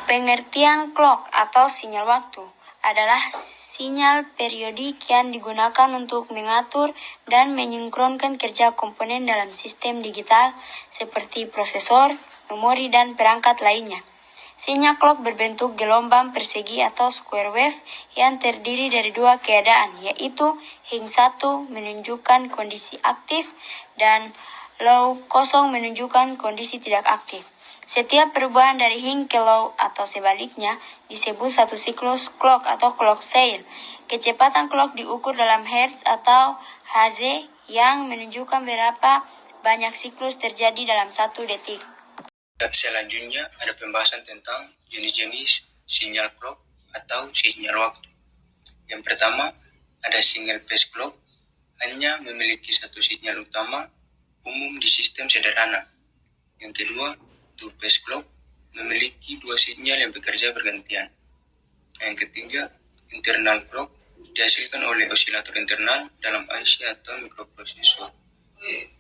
Pengertian clock atau sinyal waktu adalah sinyal periodik yang digunakan untuk mengatur dan mensinkronkan kerja komponen dalam sistem digital seperti prosesor, memori, dan perangkat lainnya. Sinyal clock berbentuk gelombang persegi atau square wave yang terdiri dari dua keadaan, yaitu hing 1 menunjukkan kondisi aktif dan low kosong menunjukkan kondisi tidak aktif. Setiap perubahan dari hing ke low atau sebaliknya disebut satu siklus clock atau clock cycle. Kecepatan clock diukur dalam hertz atau Hz yang menunjukkan berapa banyak siklus terjadi dalam satu detik. Selanjutnya ada pembahasan tentang jenis-jenis sinyal clock atau sinyal waktu. Yang pertama ada single phase clock, hanya memiliki satu sinyal utama umum di sistem sederhana. Yang kedua, two phase clock, memiliki dua sinyal yang bekerja bergantian. Yang ketiga, internal clock, dihasilkan oleh osilator internal dalam IC atau mikroprosesor.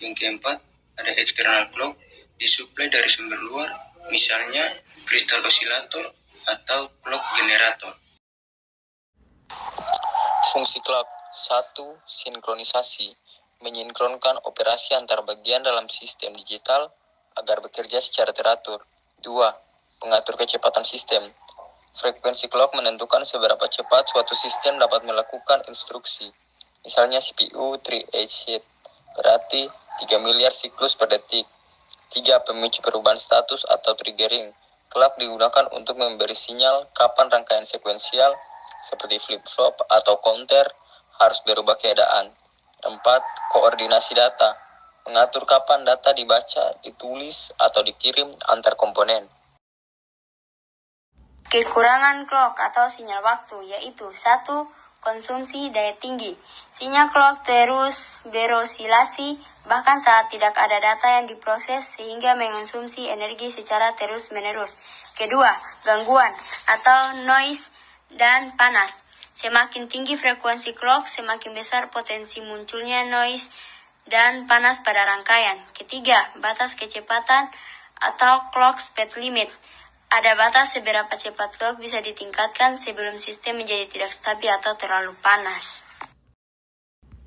Yang keempat, ada external clock, disuplai dari sumber luar, misalnya kristal osilator atau clock generator. Fungsi clock 1. Sinkronisasi, menyinkronkan operasi antar bagian dalam sistem digital agar bekerja secara teratur. 2. Pengatur kecepatan sistem. Frekuensi clock menentukan seberapa cepat suatu sistem dapat melakukan instruksi. Misalnya CPU 3H, berarti 3 miliar siklus per detik. 3. Pemicu perubahan status atau triggering. Clock digunakan untuk memberi sinyal kapan rangkaian sekuensial seperti flip-flop atau counter harus berubah keadaan. 4. Koordinasi data. Mengatur kapan data dibaca, ditulis, atau dikirim antar komponen. Kekurangan clock atau sinyal waktu yaitu 1. Konsumsi daya tinggi. Sinyal clock terus berosilasi bahkan saat tidak ada data yang diproses sehingga mengonsumsi energi secara terus-menerus. Kedua, gangguan atau noise dan panas. Semakin tinggi frekuensi clock, semakin besar potensi munculnya noise dan panas pada rangkaian. Ketiga, batas kecepatan atau clock speed limit. Ada batas seberapa cepat clock bisa ditingkatkan sebelum sistem menjadi tidak stabil atau terlalu panas.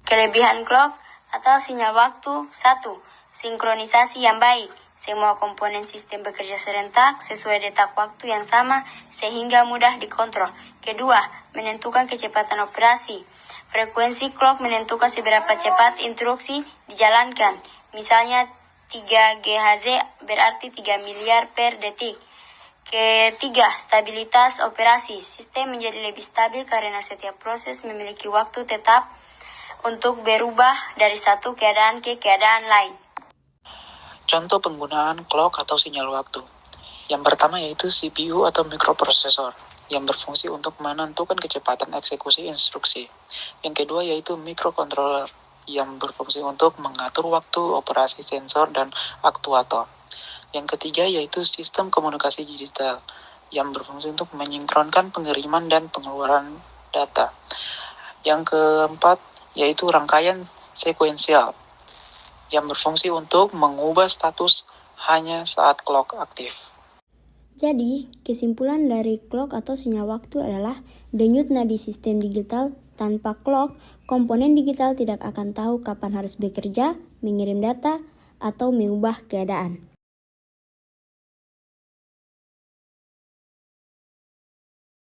Kelebihan clock atau sinyal waktu. 1. Sinkronisasi yang baik. Semua komponen sistem bekerja serentak sesuai detak waktu yang sama sehingga mudah dikontrol. Kedua, menentukan kecepatan operasi. Frekuensi clock menentukan seberapa cepat instruksi dijalankan. Misalnya 3 GHz berarti 3 miliar per detik. Ketiga, stabilitas operasi. Sistem menjadi lebih stabil karena setiap proses memiliki waktu tetap untuk berubah dari satu keadaan ke keadaan lain. Contoh penggunaan clock atau sinyal waktu. Yang pertama yaitu CPU atau mikroprosesor yang berfungsi untuk menentukan kecepatan eksekusi instruksi. Yang kedua yaitu microcontroller yang berfungsi untuk mengatur waktu operasi sensor dan aktuator. Yang ketiga yaitu sistem komunikasi digital yang berfungsi untuk menyinkronkan pengiriman dan pengeluaran data. Yang keempat yaitu rangkaian sekuensial yang berfungsi untuk mengubah status hanya saat clock aktif. Jadi, kesimpulan dari clock atau sinyal waktu adalah denyut nadi sistem digital. Tanpa clock, komponen digital tidak akan tahu kapan harus bekerja, mengirim data, atau mengubah keadaan.